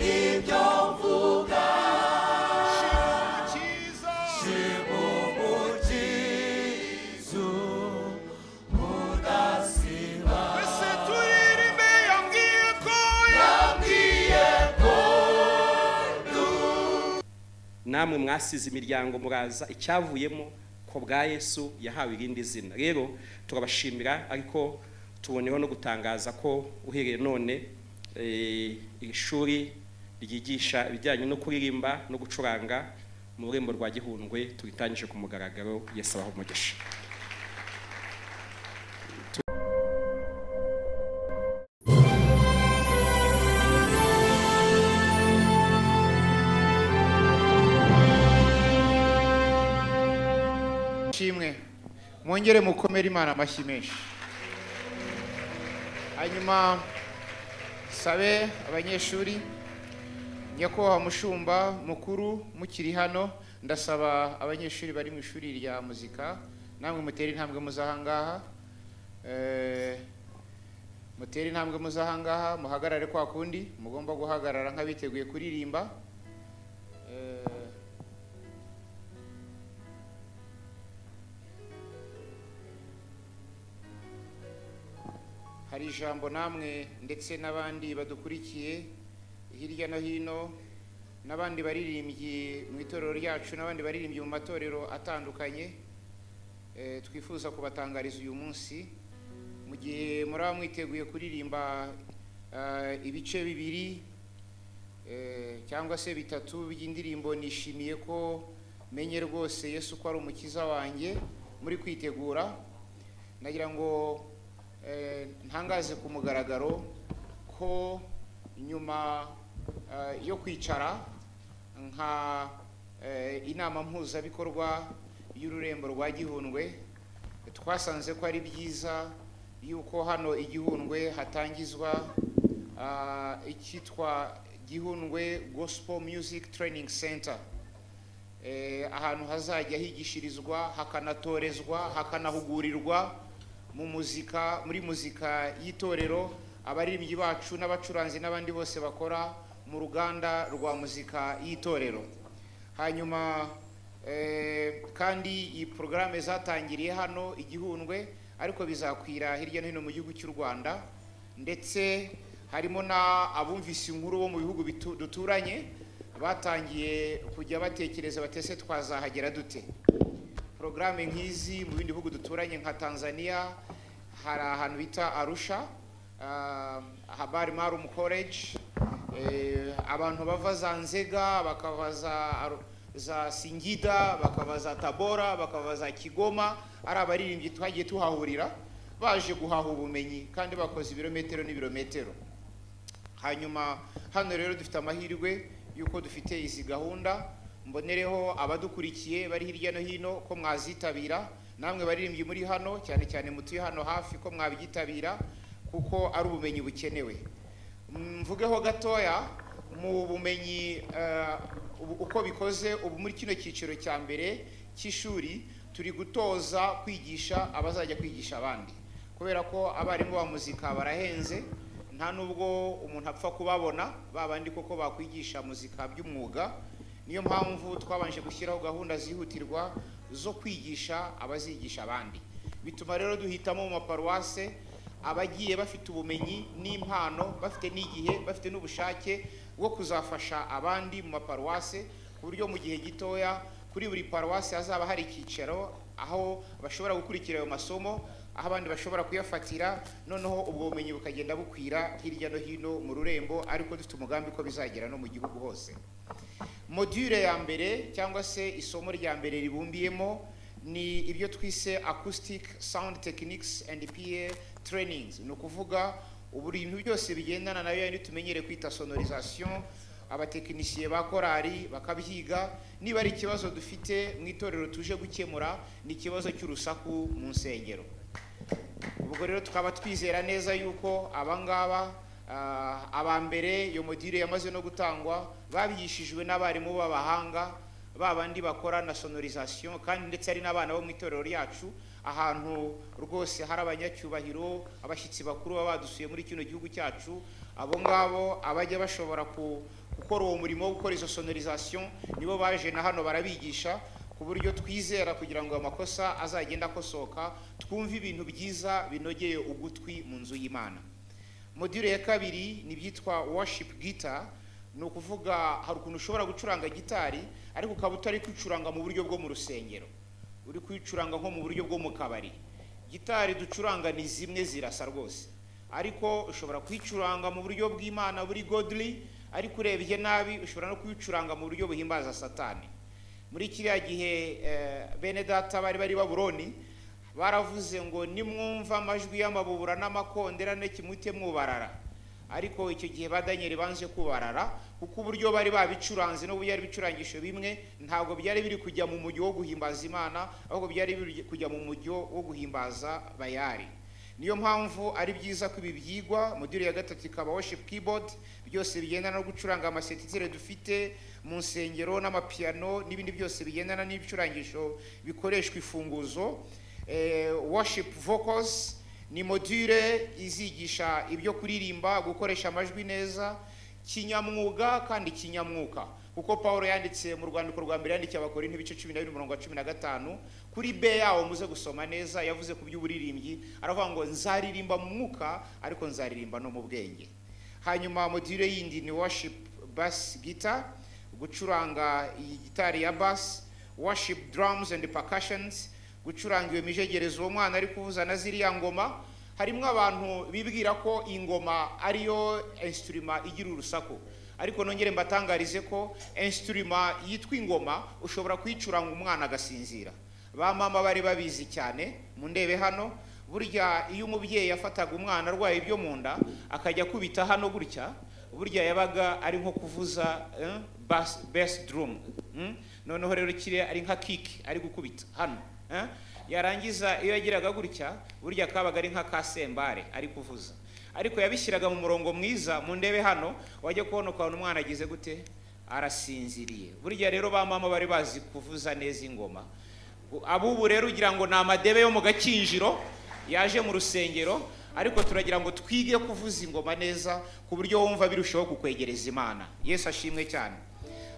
ibyo mvuga namwe mwasize imiryango muraza icyavuyemo ko bwa Yesu yahawe irindi zina. Rero turabashimira, ariko tuboneho no gutangaza ko uhereye none ishuri ryigisha ibijyanye no kuririmba no gucuranga mu rurembo rwa Gihundwe turitangije ku mugaragaro. Yesu abaho umugisha. Shimwe mwongere mukomere Imana amashyi menshi. Hanyuma sabe abanyeshuri, nyakubahwa mushumba mukuru mukiri hano, ndasaba abanyeshuri bari mu ishuri rya muzika namwe mutera intambwe muzahangaha, mutera intambwe muzahangaha, muhagarare kwa kundi mugomba guhagarara nk'abiteguye kuririmba. Hari ijambo namwe ndetse n'abandi badukurikiye hirya no hino, n'abandi baririmbyi mu itorero ryacu, n'abandi baririmbyi mu matorero atandukanye, twifuza kubatangariza uyu munsi. Mu gihe muraba mwiteguye kuririmba ibice bibiri cyangwa se bitatu by'indirimbo nishimiye ko menye rwose Yesu ko ari umukiza wanjye, muri kwitegura, nagira ngo ntangaze ku mugaragaro ko nyuma yo kwicara nka inama mpuzabikorwa y'ururembo rwa Gihundwe, twasanze ko ari byiza yuko hano i Gihundwe hatangizwa icyitwa Gihundwe Gospel Music Training Center, ahantu hazajya higishirizwa, hakanatorezwa, hakanahugurirwa muri muzika y'itorero abaririmbyi bacu n'abacuranzi n'abandi bose bakora mu ruganda rwa muzika y'itorero. Hanyuma kandi iyi porogaramu zatangiriye hano i Gihundwe, ariko bizakwira hirya no hino mu gihugu cy'u Rwanda, ndetse harimo na abumvise inkuru bo mu bihugu duturanye batangiye kujya batekereza batese twazahagera dute. Programme nk'izi mu bindi bihugu duturanye nka Tanzania hari ahantu bita Arusha, Habari Marum College, abantu bava za Nzega bakava za Singida bakava za Tabora bakava za Kigoma, ari abaririmbyi twagiye tuhahurira baje guhaha ubumenyi kandi bakoze ibirometero n'ibirometero. Hanyuma hano rero dufite amahirwe yuko dufite izi gahunda, mbonereho abadukurikiye bari hirya no hino ko mwazitabira, namwe baririmbyi muri hano cyane cyane mutuye hano hafi ko mwabyitabira kuko ari ubumenyi bukenewe. Mvugeho gatoya mu bumenyi uko bikoze ubu muri kino cyiciro cya mbere cy'ishuri, turi gutoza kwigisha abazajya kwigisha abandi, kubera ko abarimu ba muzika barahenze, nta nubwo umuntu apfa kubabona babandi koko bakwigisha muzika by'umwuga. Niyo mpamvu twabanje gushyiraho gahunda zihutirwa zo kwigisha abazigisha abandi. Bituma rero duhitamo mu maparuwase abagiye bafite ubumenyi n'impano, bafite n'igihe, bafite n'ubushake bwo kuzafasha abandi mu maparuwase, ku buryo mu gihe gitoya kuri buri paruwase hazaba hari icyicaro aho bashobora gukurikira ayo masomo, aho abandi bashobora kuyafatira, noneho ubwo bumenyi bukagenda bukwira hirya no hino mu rurembo, ariko dufite umugambi ko bizagera no mu gihugu hose. Module ya mbere cyangwa se isomo rya mbere ribumbiyemo ni ibyo twise acoustic sound techniques and PA trainings, no kuvuga ibintu byose bigendana nayo yandi tumenyere kwita sonorisation. Abatekinisiye ba korari bakabyiga, niba ari ikibazo dufite mu itorero tuje gukemura ni ikibazo cy'urusaku mu nsengero. Ubwo rero tukaba twizera neza yuko abangaba abambere iyo module yamaze no gutangwa babigishijwe n'abarimu b'abahanga babandi bakora na sonorisation, kandi ndetse ari n'abana bo mu itorero ryacu, ahantu rwose hari abanyacyubahiro, abashyitsi bakuru baba badusuye muri kino gihugu cyacu. Abo ngabo abajya bashobora gukora uwo murimo wo gukora izo sonorisation nibo baje na hano barabigisha ku buryo twizera kugira ngo amakosa azagenda akosoka twumve ibintu byiza binogeye ugutwi mu nzu y'Imana. Module ya kabiri ni byitwa worship guitar, no kuvuga hari ukuntu ushobora gucuranga gitari ariko ukaba utari kwicuranga mu buryo bwo mu rusengero, uri kwicuranga nko mu buryo bwo mu kabari. Gitari ducuranga ni zimwe zirasa rwose, ariko ushobora kwicuranga mu buryo bw'Imana buri godly, ariko urebye nabi ushobora no kwicuranga mu buryo buhimbaza Satani. Muri kiriya gihe bene data bari Babuloni baravuze ngo nimwumva amajwi y'amabubura n'amakondera n'ikimute mwubarara, ariko icyo gihe ba Daniel banze kubarara kuko uburyo bari babicuranze no byari bicurangisho bimwe ntabwo byari biri kujya mu mujyo wo guhimbaza Imana, ahubwo byari biri kujya mu mujyo wo guhimbaza Bayali. Niyo mpamvu ari byiza ko ibi byigwa. Module ya gatatu ikaba worship keyboard, byose bigendana no gucuranga amasetitere dufite mu nsengero n'amapiano n'ibindi byose bigendana n'ibicurangisho bikoreshwa ifunguzo. Worship vocals ni module izigisha ibyo kuririmba, gukoresha amajwi neza, kinyamwuga kandi kinyamwuka, kuko Paulo yanditse mu rwandiko rwa mbere yandikiye Abakorinto ibice 12:15 kuri B yawo muze gusoma neza, yavuze ku by'uburirimbyi aravuga ngo nzaririmba mu mwuka ariko nzaririmba no mu bwenge. Hanyuma module yindi ni worship bass guitar, gucuranga iyi gitari ya bass. Worship drums and percussions, gucuranga iyo mijegerezo uwo mwana ari kuvuza na ziriya ngoma. Harimo abantu bibwira ko ingoma ariyo instrument igira urusaku, ariko nongere mbatangarize ko instrument yitwa ingoma ushobora kwicuranga umwana agasinzira. Ba mama bari babizi cyane, mu ndebe hano, burya iyo umubyeyi yafataga umwana arwaye ibyo mu nda akajya kubita hano gutya, burya yabaga ari nko kuvuza bass drum. Noneho rero kire ari nka kick ari gukubita hano, yarangiza iyo yagiraga gutya burya kabaga ari nka kasembare ari kuvuza, ariko yabishyiraga mu murongo mwiza. Mu ndebe hano wajya kubona ukabona umwana agize gute, arasinziriye. Burya rero ba mama bari bazi kuvuza neza ingoma. Abubu rero ugira ngo ni amadebe yo mu gakinjiro yaje mu rusengero, ariko turagira ngo twige kuvuza ingoma neza ku buryo wumva birushaho kukwegereza Imana. Yesu ashimwe cyane.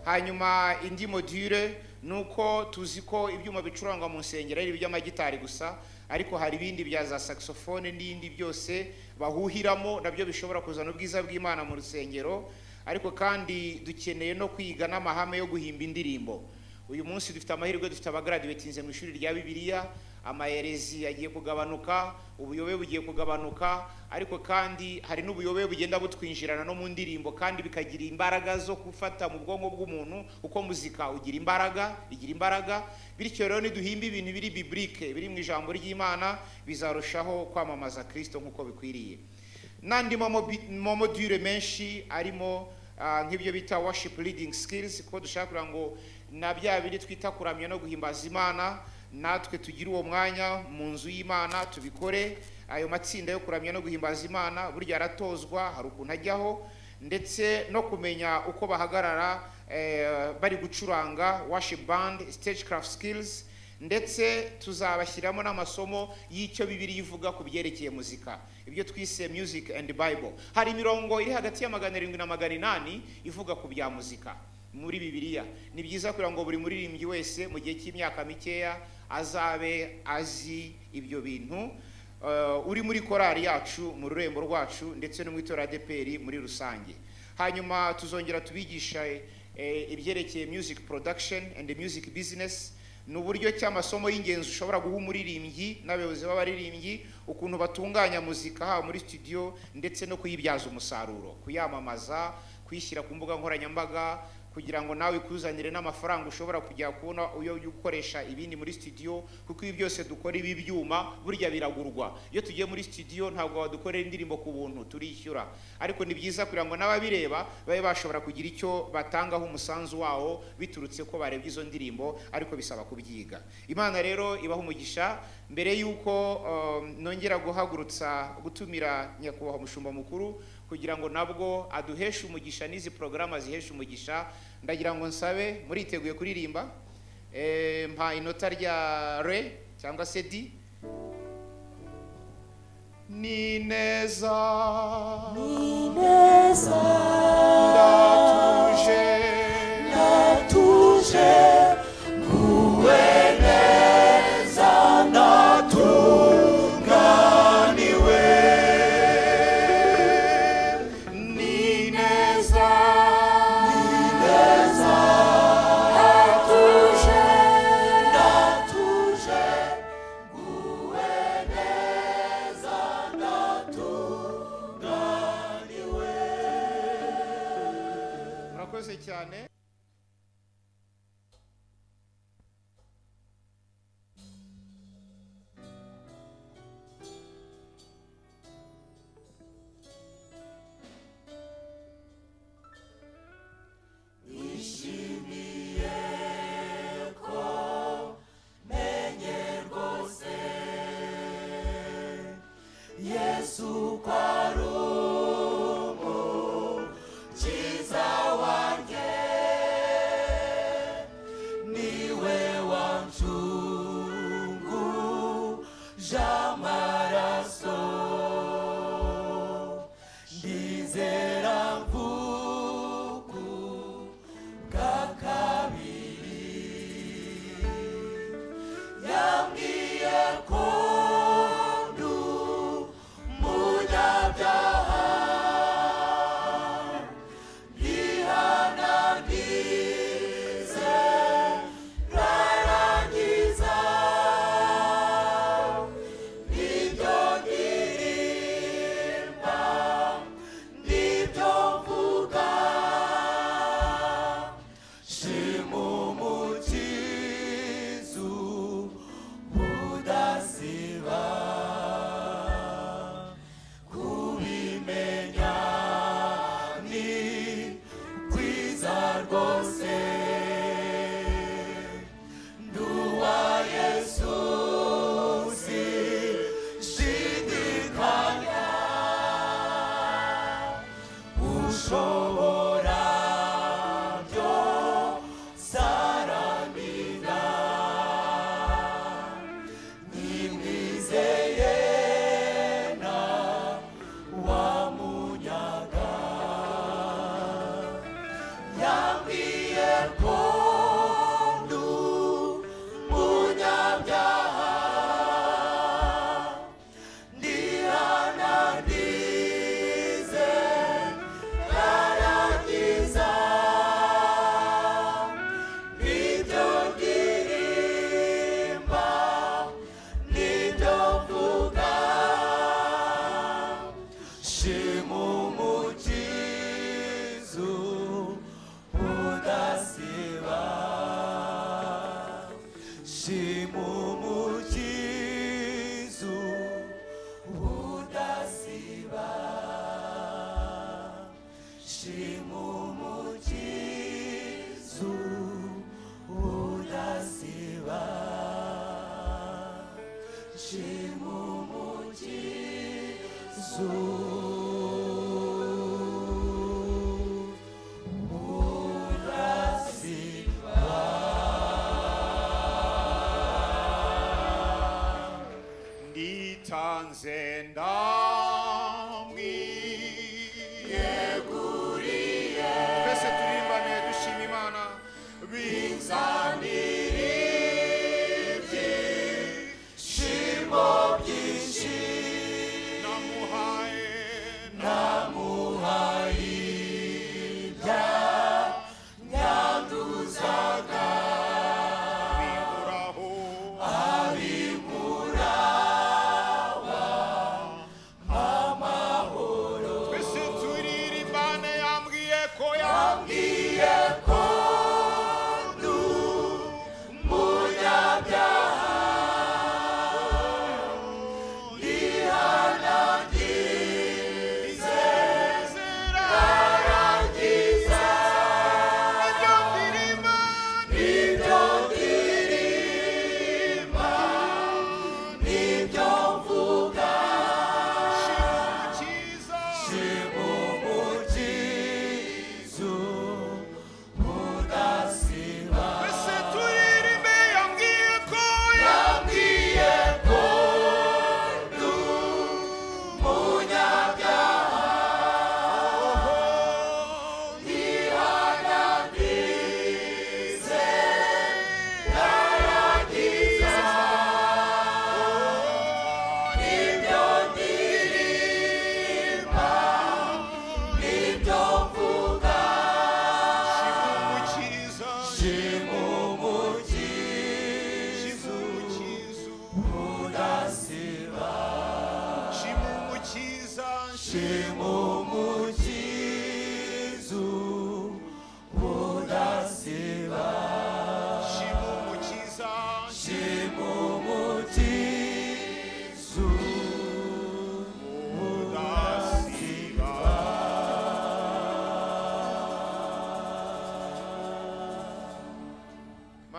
Hanyuma indi module nuko tuzi ko ibyuma bicuranga mu nsengero ari iby'amagitari gusa, ariko hari ibindi bya za saxophone n'indi byose bahuhiramo, nabyo bishobora kuzana ubwiza bw'Imana mu rusengero. Ariko kandi dukeneye no kwiga n'amahame yo guhimba indirimbo. Uyu munsi dufite amahirwe, dufite abagraduatinze mu ishuri rya Bibiliya, amayerezi yagiye kugabanuka, ubuyobe bugiye kugabanuka, ariko kandi hari n'ubuyobe bugenda butwinjirana no mu ndirimbo, kandi bikagira imbaraga zo gufata mu bwonko bw'umuntu, uko muzika ugira imbaraga. Bityo rero niduhimba ibintu biri biblique, biri mu ijambo ry'Imana, bizarushaho kwamamaza Kristo nk'uko bikwiriye. Nandi module menshi arimo nk'ibyo bita worship leading skills, ko dushaka kugira ngo na bya biri twita kuramya no guhimbaza Imana natwe tugire uwo mwanya mu nzu y'Imana tubikore. Ayo matsinda yo kuramya no guhimbaza Imana burya aratozwa, hari ukuntu ajyaho, ndetse no kumenya uko bahagarara bari gucuranga, worship band, stagecraft skills, ndetse tuzabashyiramo n'amasomo y'icyo Bibiliya ivuga ku byerekeye muzika, ibyo twise music and Bible. Hari imirongo iri hagati ya 700 na 800 ivuga ku bya muzika muri Bibiliya. Ni byiza kugira ngo buri muririmbyi wese mu gihe cy'imyaka mikeya azabe azi ibyo bintu. Uri muri korali yacu, mu rurembo rwacu, ndetse no mu itora ADPR muri rusange. Hanyuma tuzongera tubigisha ibyerekeye music production and music business, n'uburyo cy'amasomo y'ingenzi ushobora guha umuririmbyi n'abayobozi b'abaririmbyi, ukuntu batunganya muzika haba muri studio ndetse no kuyibyaza umusaruro, kuyamamaza, kuyishyira ku mbuga nkoranyambaga, kugira ngo nawe kuzanire n'amafaranga ushobora kujya kubona uyo gukoresha ibindi muri studio, kuko ibi byose dukora ibi byuma burya biragurwa. Iyo tugiye muri studio ntabwo badukorera indirimbo ku buntu, turishyura, ariko ni byiza kugira ngo n'ababireba babe bashobora kugira icyo batangaho umusanzu wawo biturutse ko barebye izo ndirimbo, ariko bisaba kubyiga. Imana rero ibaha umugisha. Mbere yuko nongera guhagurutsa gutumira nyakubahwa umushumba mukuru kugira ngo nabwo aduheshe umugisha n'izi programa ziheshe umugisha, ndagira ngo nsabe muriteguye kuririmba. Mpa inota rya re cyangwa se di. Ni neza murakoze cyane. Shimo mujizu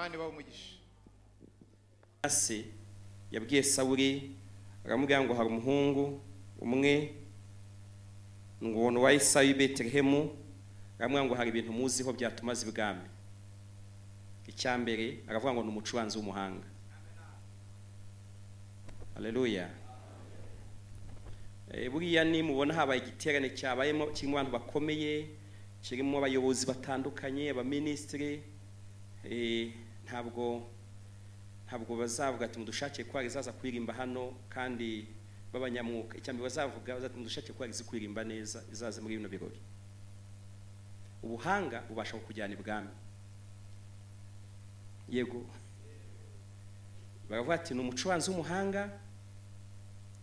imana ibahe umugisha. ase yabwiye Sawuli aramubwira ngo hari umuhungu umwe ngo wa Isayi i Betelehemu, aramubwira ngo hari ibintu muziho byatumaze ibwami. Icyambere aravuga ngo ni umucuranzi w'umuhanga. Haleluya. Buriya ni mubona habaye igiterane cyabayemo kirimo abantu bakomeye, kirimo abayobozi batandukanye, abaministri, ntabwo bazavuga ati mudushakiye ko arizaza kwirimba hano kandi babanyamwuka. Icyambere bazavuga bazati mudushakiye ko arizi kwirimba neza izaze muri bino birori. Ubuhanga bubasha kujyana ibwami. Yego, baravuga ati ni umucuranzi w'umuhanga,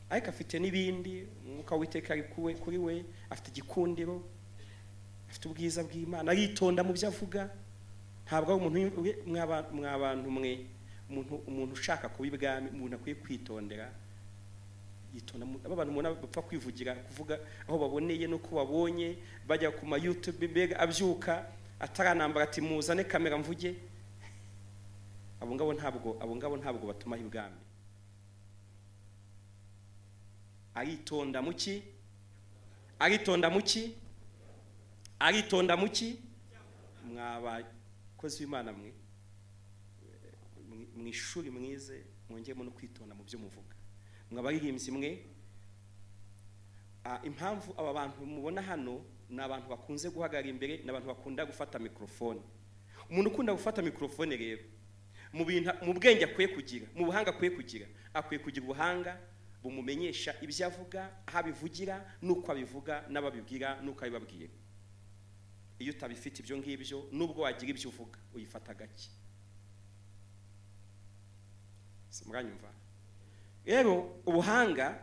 ariko afite n'ibindi, umwuka w'Uwiteka ari kuri we, afite igikundiro, afite ubwiza bw'Imana, aritonda mu byo avuga. Ntabwo ari umuntu mw'abantu mwe, umuntu ushaka kuba ibwami, umuntu akwiye kwitondera, yitonda. Abantu mubona bapfa kwivugira, kuvuga aho baboneye no ko babonye, bajya ku ma YouTube mbega abyuka ataranambara ati muzane kamera mvuge. Abo ngabo ntabwo batuma ibwami. Aritonda muki? Mwabakozi b'Imana mwe, mwishuri mwize, mwongeyemo no kwitonda mu byo muvuga. Mwabaririmbyi mwe, impamvu aba bantu mubona hano ni abantu bakunze guhagarara imbere, n'abantu bakunda gufata mikrofone. Umuntu ukunda gufata mikrofone rero, mu bwenge akwiye kugira, mu buhanga akwiye kugira ubuhanga bumumenyesha ibyo avuga, aho abivugira, n'uko abivuga, n'ababibwira, n'uko abibabwira. Iyo utabifite ibyo ngibyo, nubwo wagira ibyo uvuga, uyifata gake. Muranyumva? Rero ubuhanga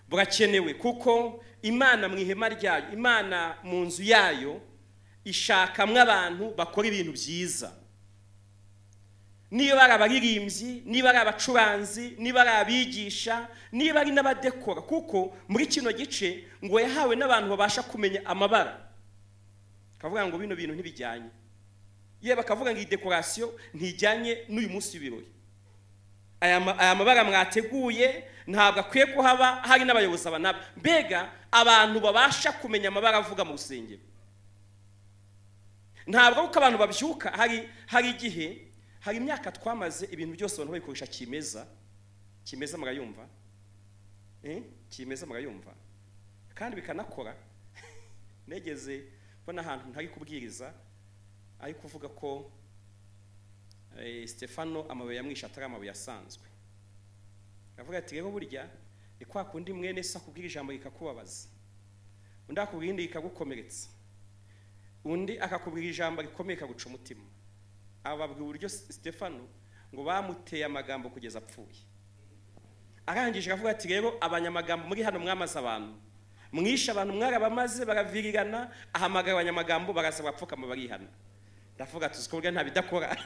burakenewe, kuko Imana mu ihema ryayo, Imana mu nzu yayo ishakamwe abantu bakora ibintu byiza. Niba ari abaririmbyi, niba ari abacuranzi, niba ari abigisha, niba ari n'abadekora, kuko muri kino gice ngo yahawe n'abantu babasha kumenya amabara. Kavuga ngo bino bintu ntibijyanye. Yeba kavuga ngo decoration ntijyanye n'uyu munsi w'ibirori. Aya mabara mwateguye ntabwo akwiye kuhaba hari n'abayobozi abanaba. Mbega abantu babasha kumenya amabara avuga mu rusengero. Ntabwo uko abantu babyuka, hari igihe, hari imyaka twamaze ibintu byose abantu babikoresha kimeza murayumva? Kimeza murayumva? Kandi bikanakora. Negeze bona ahantu ntari kubwiriza, ari kuvuga ko Stefano amabuye yamwishe atari amabuye asanzwe. Avuga ati rero burya ni kwa kundi mwene se akubwira ijambo rikakubabaza, undi akubwira indi rikagukomeretsa, undi akakubwira ijambo rikomeye kaguca umutima. Ababwira uburyo Stefano ngo bamuteye amagambo kugeza apfuye. Arangije avuga ati rero abanyamagambo muri hano mwamaze abantu, mwisha abantu mwarabamaze baravirirana, ahamagara abanyamagambo baraza bapfukama barihana. Ndavuga ati uzikorwa nta bidakora.